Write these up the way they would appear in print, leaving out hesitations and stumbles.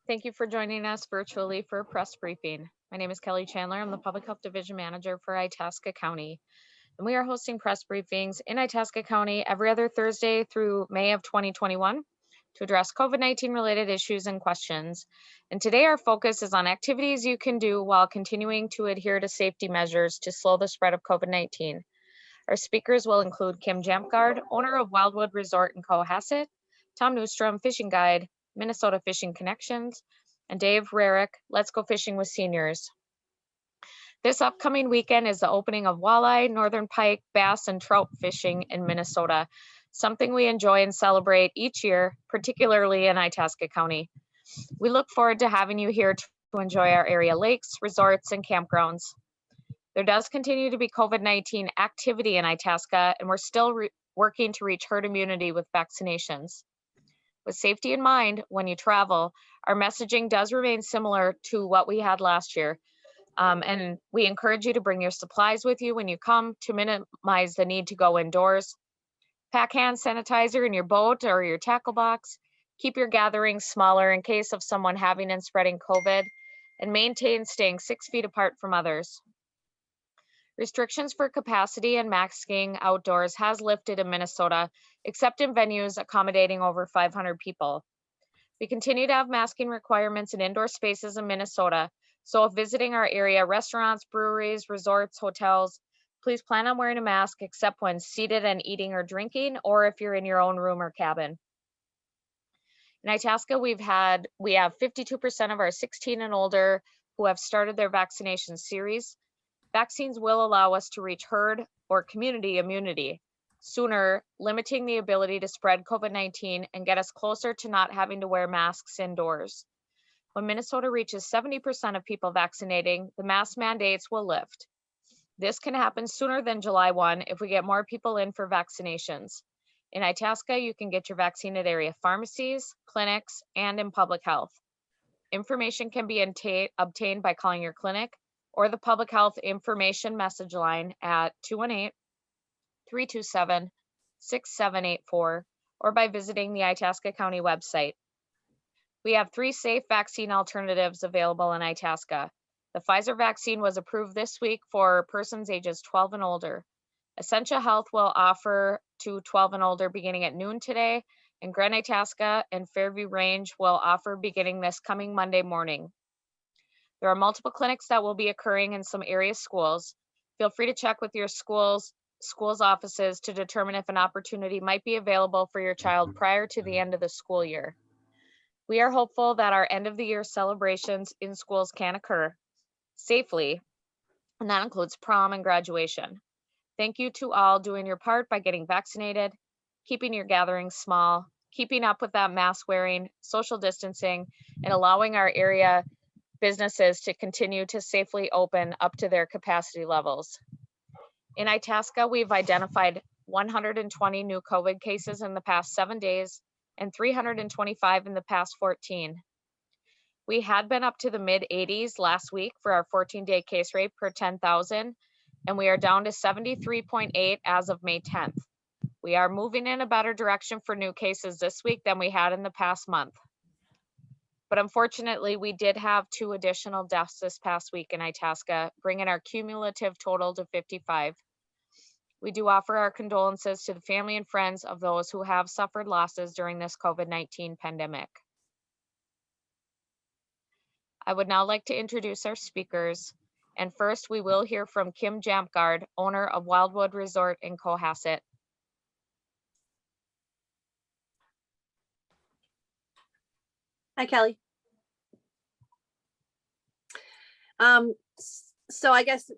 Thank you for joining us virtually for a press briefing. My name is Kelly Chandler. I'm the Public Health Division Manager for Itasca County. And we are hosting press briefings in Itasca County every other Thursday through May of 2021 to address COVID-19 related issues and questions. And today our focus is on activities you can do while continuing to adhere to safety measures to slow the spread of COVID-19. Our speakers will include Kim Jampgard, owner of Wildwood Resort in Cohasset, Tom Neustrom, fishing guide, Minnesota Fishing Connections, and Dave Rarick, Let's Go Fishing with Seniors. This upcoming weekend is the opening of walleye, northern pike, bass, and trout fishing in Minnesota, something we enjoy and celebrate each year, particularly in Itasca County. We look forward to having you here to enjoy our area lakes, resorts, and campgrounds. There does continue to be COVID-19 activity in Itasca, and we're still working to reach herd immunity with vaccinations. With safety in mind, when you travel, our messaging does remain similar to what we had last year. And we encourage you to bring your supplies with you when you come to minimize the need to go indoors. Pack hand sanitizer in your boat or your tackle box. Keep your gatherings smaller in case of someone having and spreading COVID, and maintain staying 6 feet apart from others. Restrictions for capacity and masking outdoors has lifted in Minnesota, except in venues accommodating over 500 people. We continue to have masking requirements in indoor spaces in Minnesota, so if visiting our area, restaurants, breweries, resorts, hotels, please plan on wearing a mask except when seated and eating or drinking, or if you're in your own room or cabin. In Itasca, we have 52% of our 16 and older who have started their vaccination series. Vaccines will allow us to reach herd or community immunity sooner, limiting the ability to spread COVID-19 and get us closer to not having to wear masks indoors. When Minnesota reaches 70% of people vaccinating, the mask mandates will lift. This can happen sooner than July 1 if we get more people in for vaccinations. In Itasca, you can get your vaccine at area pharmacies, clinics, and in public health. Information can be obtained by calling your clinic or the Public Health Information Message Line at 218-327-6784, or by visiting the Itasca County website. We have 3 safe vaccine alternatives available in Itasca. The Pfizer vaccine was approved this week for persons ages 12 and older. Essentia Health will offer to 12 and older beginning at noon today, and Grand Itasca and Fairview Range will offer beginning this coming Monday morning. There are multiple clinics that will be occurring in some area schools. Feel free to check with your schools offices to determine if an opportunity might be available for your child prior to the end of the school year. We are hopeful that our end of the year celebrations in schools can occur safely, and that includes prom and graduation. Thank you to all doing your part by getting vaccinated, keeping your gatherings small, keeping up with that mask wearing, social distancing, and allowing our area businesses to continue to safely open up to their capacity levels. In Itasca, we've identified 120 new COVID cases in the past 7 days and 325 in the past 14. We had been up to the mid 80s last week for our 14-day case rate per 10,000, and we are down to 73.8 as of May 10th. We are moving in a better direction for new cases this week than we had in the past month. But unfortunately, we did have 2 additional deaths this past week in Itasca, bringing our cumulative total to 55. We do offer our condolences to the family and friends of those who have suffered losses during this COVID-19 pandemic. I would now like to introduce our speakers. And first, we will hear from Kim Jampgard, owner of Wildwood Resort in Cohasset. Hi, Kelly. So I guess,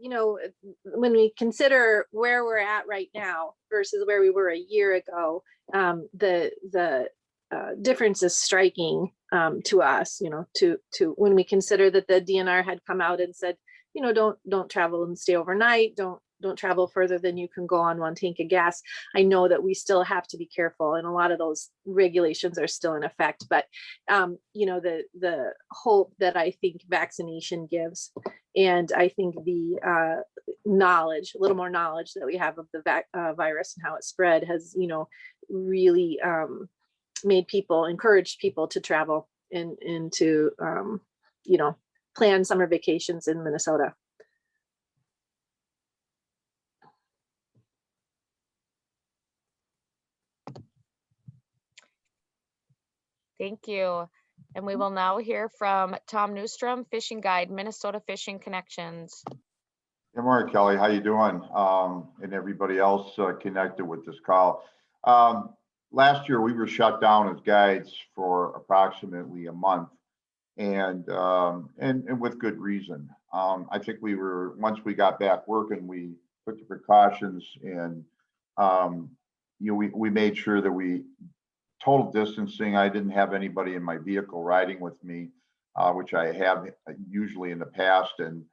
when we consider where we're at right now versus where we were a year ago, the difference is striking to us, to when we consider that the DNR had come out and said, don't travel and stay overnight, don't travel further than you can go on 1 tank of gas. I know that we still have to be careful, and a lot of those regulations are still in effect, but the hope that I think vaccination gives, and I think the knowledge, a little more knowledge that we have of the virus and how it spread has, really encouraged people to travel and to, you know, plan summer vacations in Minnesota. Thank you. And we will now hear from Tom Neustrom, Fishing Guide, Minnesota Fishing Connections. Good morning, Kelly. How you doing? And everybody else connected with this call. Last year, we were shut down as guides for approximately a month, and with good reason. I think once we got back working, we took the precautions, and we made sure that we total distancing. I didn't have anybody in my vehicle riding with me, which I have usually in the past, and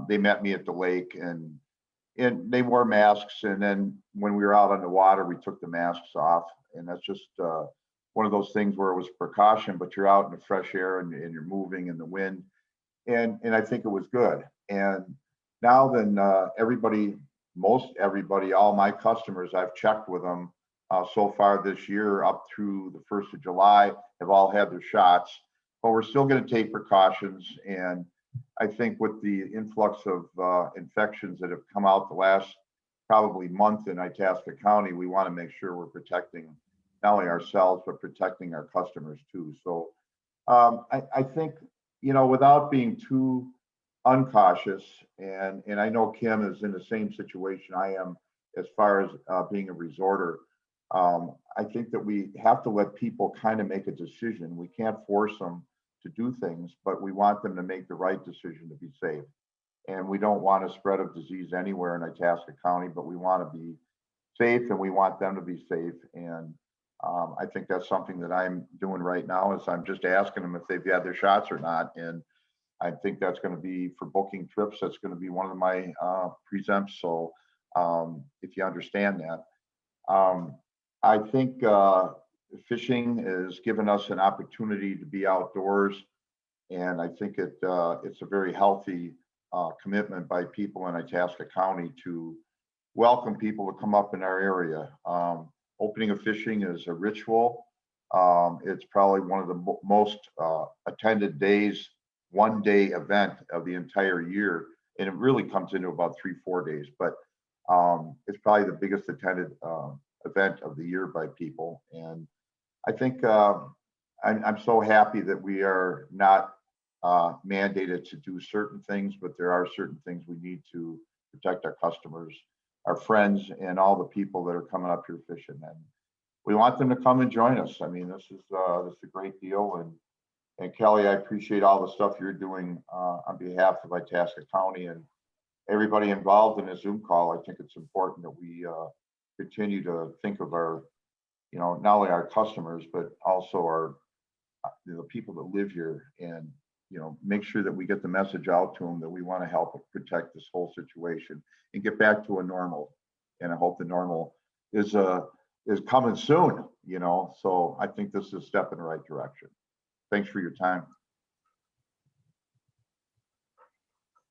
they met me at the lake, and they wore masks. And then when we were out on the water, we took the masks off. And that's just one of those things where it was precaution, but you're out in the fresh air and you're moving in the wind. And I think it was good. And now then most everybody, all my customers, I've checked with them so far this year up through the 1st of July, have all had their shots, but we're still going to take precautions. And I think with the influx of infections that have come out the last probably month in Itasca County, we want to make sure we're protecting not only ourselves, but protecting our customers too. So I think, without being too uncautious, and I know Kim is in the same situation I am as far as being a resorter, I think that we have to let people kind of make a decision. We can't force them to do things, but we want them to make the right decision to be safe. And we don't want a spread of disease anywhere in Itasca County, but we want to be safe, and we want them to be safe. And I think that's something that I'm doing right now, is I'm just asking them if they've had their shots or not. And I think that's going to be for booking trips. That's going to be one of my preempts. So if you understand that, I think fishing has given us an opportunity to be outdoors, and I think it's a very healthy commitment by people in Itasca County to welcome people to come up in our area. Opening of fishing is a ritual. It's probably one of the most attended days, one-day event of the entire year, and it really comes into about 3-4 days. But it's probably the biggest attended event of the year by people. And I think I'm so happy that we are not mandated to do certain things, but there are certain things we need to protect our customers, our friends, and all the people that are coming up here fishing. And we want them to come and join us. I mean, this is a great deal. And Kelly, I appreciate all the stuff you're doing on behalf of Itasca County and everybody involved in a Zoom call. I think it's important that we continue to think of our, not only our customers, but also our, the people that live here, and make sure that we get the message out to them that we want to help protect this whole situation and get back to a normal. And I hope the normal is coming soon. So I think this is a step in the right direction. Thanks for your time.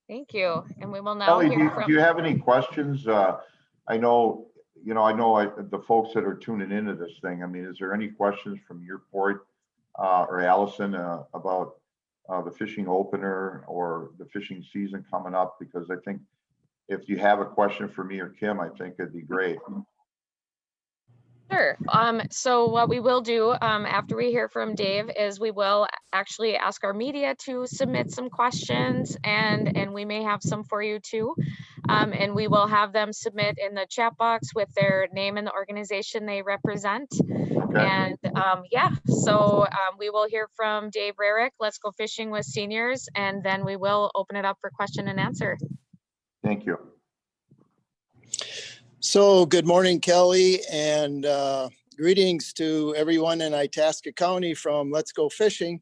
Thank you. And we will now Kelly, hear from. Do you have any questions? I know the folks that are tuning into this thing. I mean, is there any questions from your port or Allison about the fishing opener or the fishing season coming up? Because I think if you have a question for me or Kim, I think it'd be great. Sure. So what we will do after we hear from Dave is we will actually ask our media to submit some questions, and we may have some for you too. And we will have them submit in the chat box with their name and the organization they represent. Okay. And yeah, so we will hear from Dave Rarick, Let's Go Fishing with Seniors, and then we will open it up for question and answer. Thank you. So good morning, Kelly, and greetings to everyone in Itasca County from Let's Go Fishing.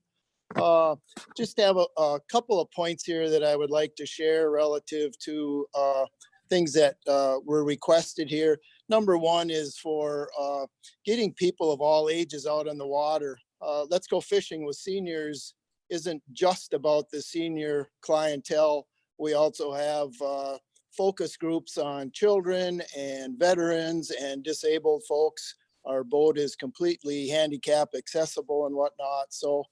Just have a couple of points here that I would like to share relative to things that were requested here. Number one is for getting people of all ages out on the water. Let's Go Fishing with Seniors isn't just about the senior clientele. We also have focus groups on children and veterans and disabled folks. Our boat is completely handicap accessible and whatnot. So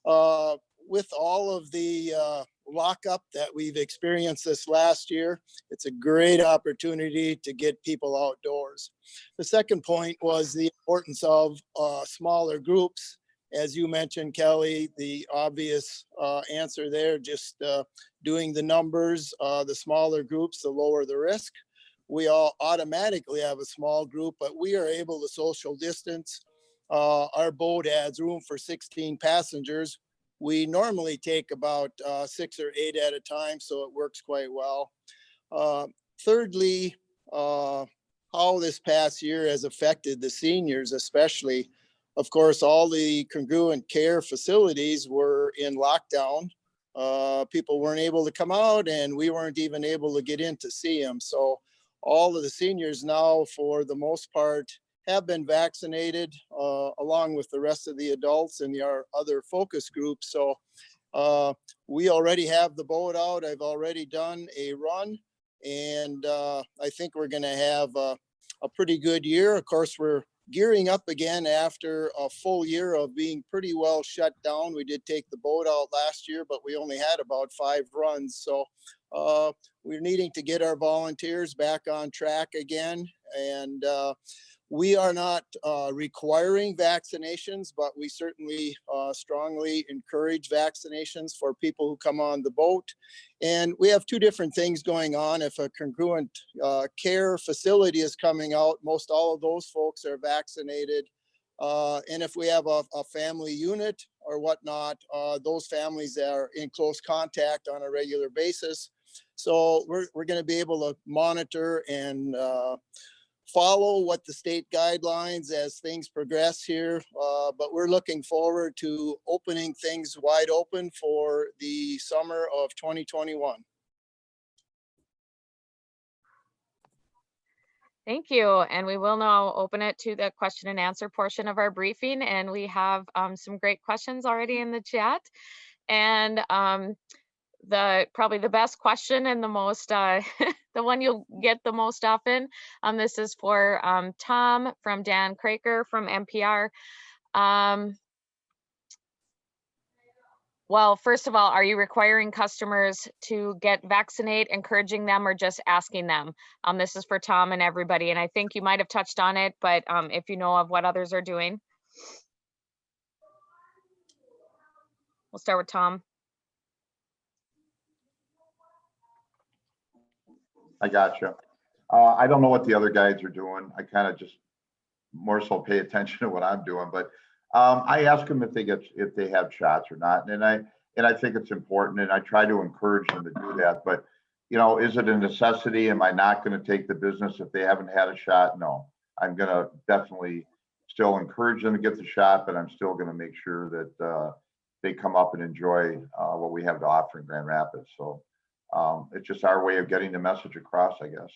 with all of the lockup that we've experienced this last year, it's a great opportunity to get people outdoors. The second point was the importance of smaller groups. As you mentioned, Kelly, the obvious answer there, just doing the numbers, the smaller groups, the lower the risk. We all automatically have a small group, but we are able to social distance. Our boat has room for 16 passengers. We normally take about 6 or 8 at a time, so it works quite well. Thirdly, how this past year has affected the seniors, especially. Of course, all the congruent care facilities were in lockdown. People weren't able to come out, and we weren't even able to get in to see them. So all of the seniors now, for the most part, have been vaccinated along with the rest of the adults and our other focus groups. So we already have the boat out. I've already done a run, and I think we're going to have a pretty good year. Of course, we're gearing up again after a full year of being pretty well shut down. We did take the boat out last year, but we only had about 5 runs. So we're needing to get our volunteers back on track again. And we are not requiring vaccinations, but we certainly strongly encourage vaccinations for people who come on the boat. And we have 2 different things going on. If a congruent care facility is coming out, most all of those folks are vaccinated. And if we have a family unit or whatnot, those families are in close contact on a regular basis. So we're going to be able to monitor and follow what the state guidelines as things progress here. But we're looking forward to opening things wide open for the summer of 2021. Thank you. And we will now open it to the question and answer portion of our briefing. And we have some great questions already in the chat. And probably the best question and the most, the one you'll get the most often. This is for Tom from Dan Craker from NPR. Well, first of all, are you requiring customers to get vaccinate, encouraging them, or just asking them? This is for Tom and everybody. And I think you might have touched on it, but if you know of what others are doing. We'll start with Tom. I gotcha. I don't know what the other guys are doing. I kind of just more so pay attention to what I'm doing, but I ask them if they have shots or not, and I think it's important, and I try to encourage them to do that. But you know, is it a necessity? Am I not going to take the business if they haven't had a shot? No, I'm going to definitely still encourage them to get the shot, but I'm still going to make sure that they come up and enjoy what we have to offer in Grand Rapids. So it's just our way of getting the message across, I guess.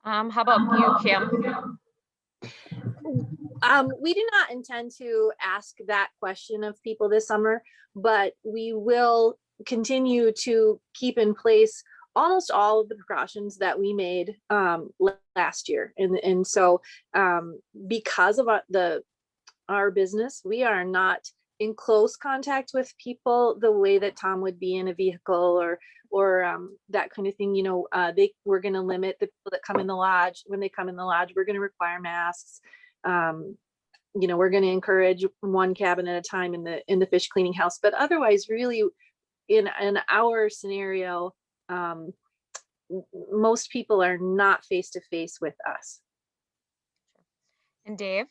How about you, Kim? We do not intend to ask that question of people this summer, but we will continue to keep in place almost all of the precautions that we made last year. And so because of our business, we are not in close contact with people the way that Tom would be in a vehicle or that kind of thing. You know, we're going to limit the people that come in the lodge. When they come in the lodge, we're going to require masks. You know, we're going to encourage 1 cabin at a time in the fish cleaning house. But otherwise, really, in our scenario, most people are not face to face with us. And Dave?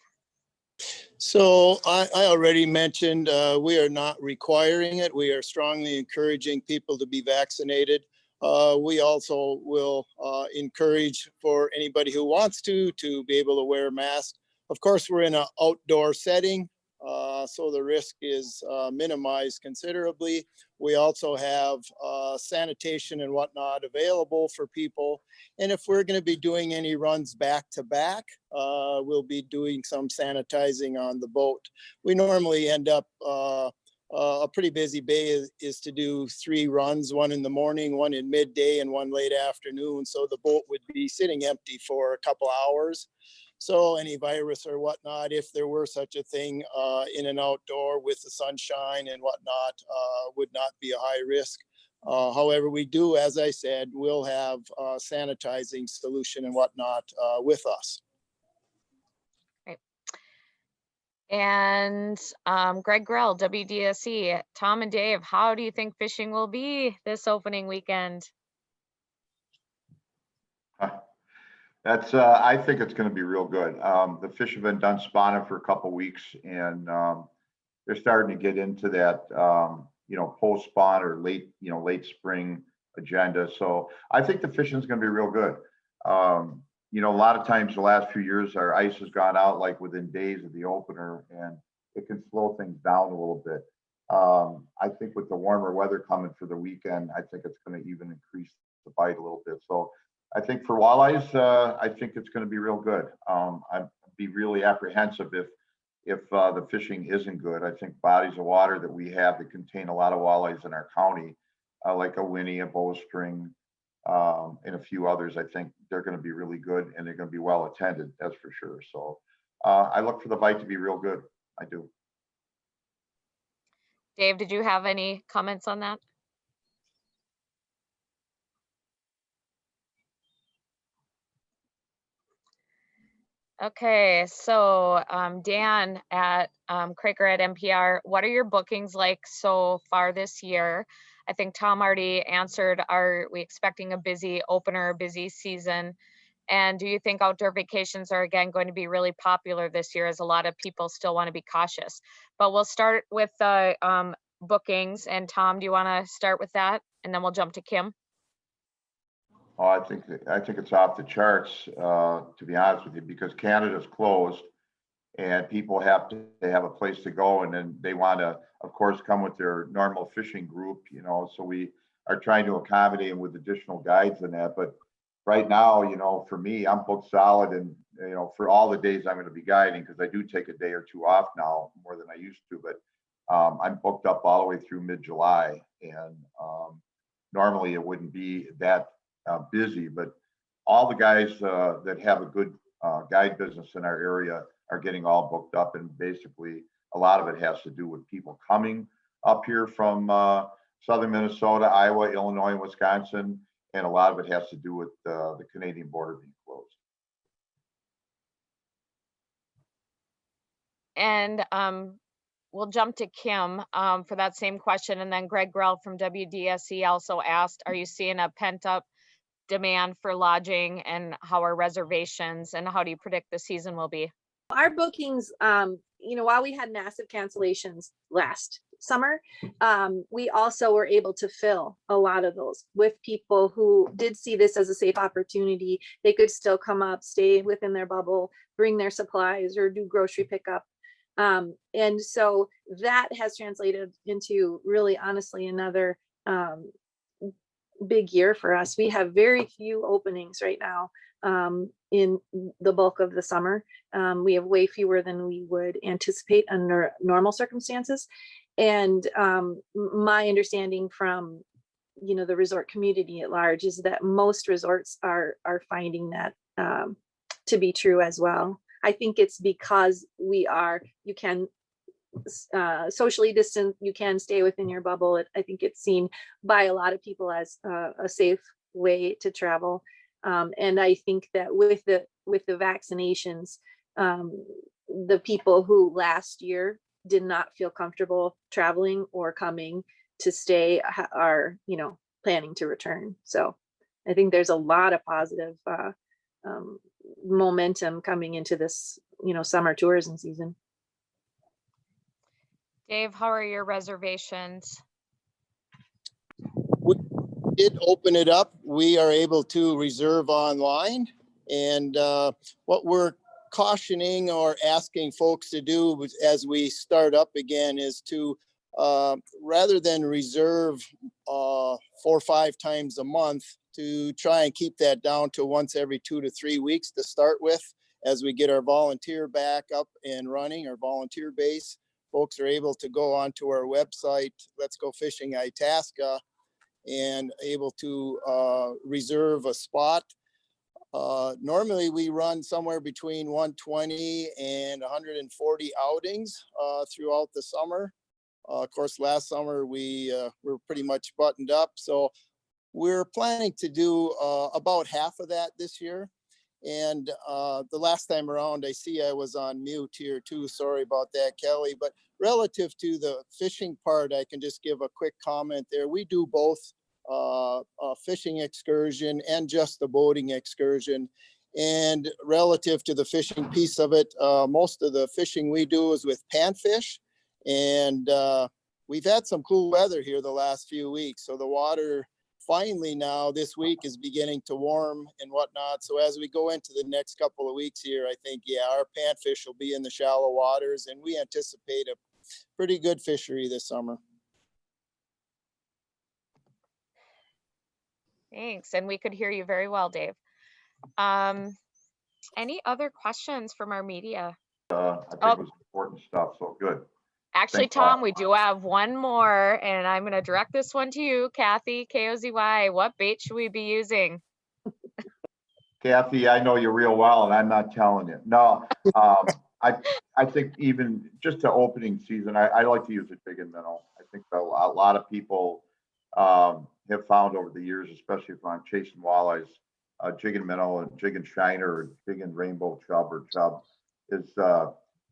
So I already mentioned we are not requiring it. We are strongly encouraging people to be vaccinated. We also will encourage for anybody who wants to be able to wear a mask. Of course, we're in an outdoor setting, so the risk is minimized considerably. We also have sanitation and whatnot available for people. And if we're going to be doing any runs back to back, we'll be doing some sanitizing on the boat. We normally end up, a pretty busy bay is to do 3 runs, 1 in the morning, 1 in midday, and 1 late afternoon. So the boat would be sitting empty for a couple hours. So any virus or whatnot, if there were such a thing in an outdoor with the sunshine and whatnot, would not be a high risk. However, we do, as I said, we'll have sanitizing solution and whatnot with us. And Greg Grell, WDSE, Tom and Dave, how do you think fishing will be this opening weekend? I think it's going to be real good. The fish have been done spawning for a couple weeks, and they're starting to get into that, post spawn or late spring agenda. So I think the fishing is going to be real good. A lot of times the last few years, our ice has gone out like within days of the opener, and it can slow things down a little bit. I think with the warmer weather coming for the weekend, I think it's going to even increase the bite a little bit. So I think for walleyes, I think it's going to be real good. I'd be really apprehensive if the fishing isn't good. I think bodies of water that we have that contain a lot of walleyes in our county, like a Winnie, a bowstring, and a few others, I think they're going to be really good, and they're going to be well attended, that's for sure. So I look for the bite to be real good. I do. Dave, did you have any comments on that? Okay, so Dan at Craker at NPR, what are your bookings like so far this year? I think Tom already answered, are we expecting a busy opener, busy season? And do you think outdoor vacations are again going to be really popular this year, as a lot of people still want to be cautious? But we'll start with the bookings. And Tom, do you want to start with that? And then we'll jump to Kim. Oh, I think it's off the charts, to be honest with you, because Canada's closed and people have to have a place to go, and then they want to, of course, come with their normal fishing group, so we are trying to accommodate them with additional guides and that. But right now, for me, I'm booked solid, and for all the days I'm going to be guiding, because I do take a day or two off now, more than I used to, but I'm booked up all the way through mid-July, and normally it wouldn't be that busy, but all the guys that have a good guide business in our area are getting all booked up, and basically a lot of it has to do with people coming up here from southern Minnesota, Iowa, Illinois, and Wisconsin, and a lot of it has to do with the Canadian border being closed. And we'll jump to Kim for that same question, and then Greg Grell from WDSE also asked, are you seeing a pent-up demand for lodging, and how are reservations, and how do you predict the season will be? Our bookings, while we had massive cancellations last summer, we also were able to fill a lot of those with people who did see this as a safe opportunity. They could still come up, stay within their bubble, bring their supplies, or do grocery pickup. And so that has translated into really, honestly, another big year for us. We have very few openings right now in the bulk of the summer. We have way fewer than we would anticipate under normal circumstances. And my understanding from the resort community at large is that most resorts are finding that to be true as well. I think it's because you can socially distant, you can stay within your bubble. I think it's seen by a lot of people as a safe way to travel. And I think that with the vaccinations, the people who last year did not feel comfortable traveling or coming to stay are, planning to return. So I think there's a lot of positive momentum coming into this, summer tourism season. Dave, how are your reservations? We did open it up. We are able to reserve online, and what we're cautioning or asking folks to do as we start up again is to rather than reserve 4 or 5 times a month, to try and keep that down to once every 2 to 3 weeks to start with. As we get our volunteer back up and running, our volunteer base, folks are able to go onto our website, Let's Go Fishing Itasca, and able to reserve a spot. Normally we run somewhere between 120 and 140 outings throughout the summer. Of course, last summer we were pretty much buttoned up. So we're planning to do about half of that this year. And the last time around, I see I was on mute here too. Sorry about that, Kelly. But relative to the fishing part, I can just give a quick comment there. We do both a fishing excursion and just the boating excursion. And relative to the fishing piece of it, most of the fishing we do is with panfish. And we've had some cool weather here the last few weeks. So the water finally now this week is beginning to warm and whatnot. So as we go into the next couple of weeks here, I think, yeah, our panfish will be in the shallow waters, and we anticipate a pretty good fishery this summer. Thanks. And we could hear you very well, Dave. Any other questions from our media? I think it was important stuff, so good. Actually, Thanks a lot. Tom, we do have one more, and I'm going to direct this one to you, Kathy, KOZY. What bait should we be using? Kathy, I know you real well, and I'm not telling you. No, I think even just to opening season, I like to use a jig and minnow. I think a lot of people have found over the years, especially if I'm chasing walleyes, jig and minnow and jig and shiner or jig and rainbow chub or chub is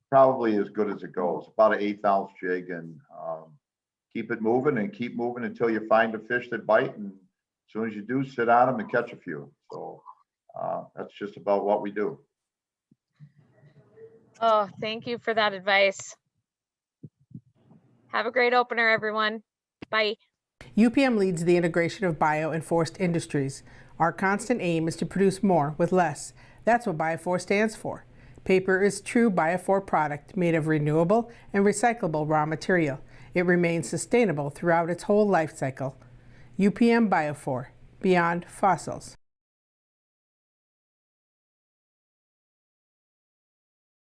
probably as good as it goes. About an 1/8 ounce jig, and keep it moving and keep moving until you find a fish that bite. And as soon as you do, sit on them and catch a few. So that's just about what we do. Oh, thank you for that advice. Have a great opener, everyone. Bye. UPM leads the integration of bio and forest industries. Our constant aim is to produce more with less. That's what Bio4 stands for. Paper is true Bio4 product made of renewable and recyclable raw material. It remains sustainable throughout its whole life cycle. UPM Bio4, beyond fossils.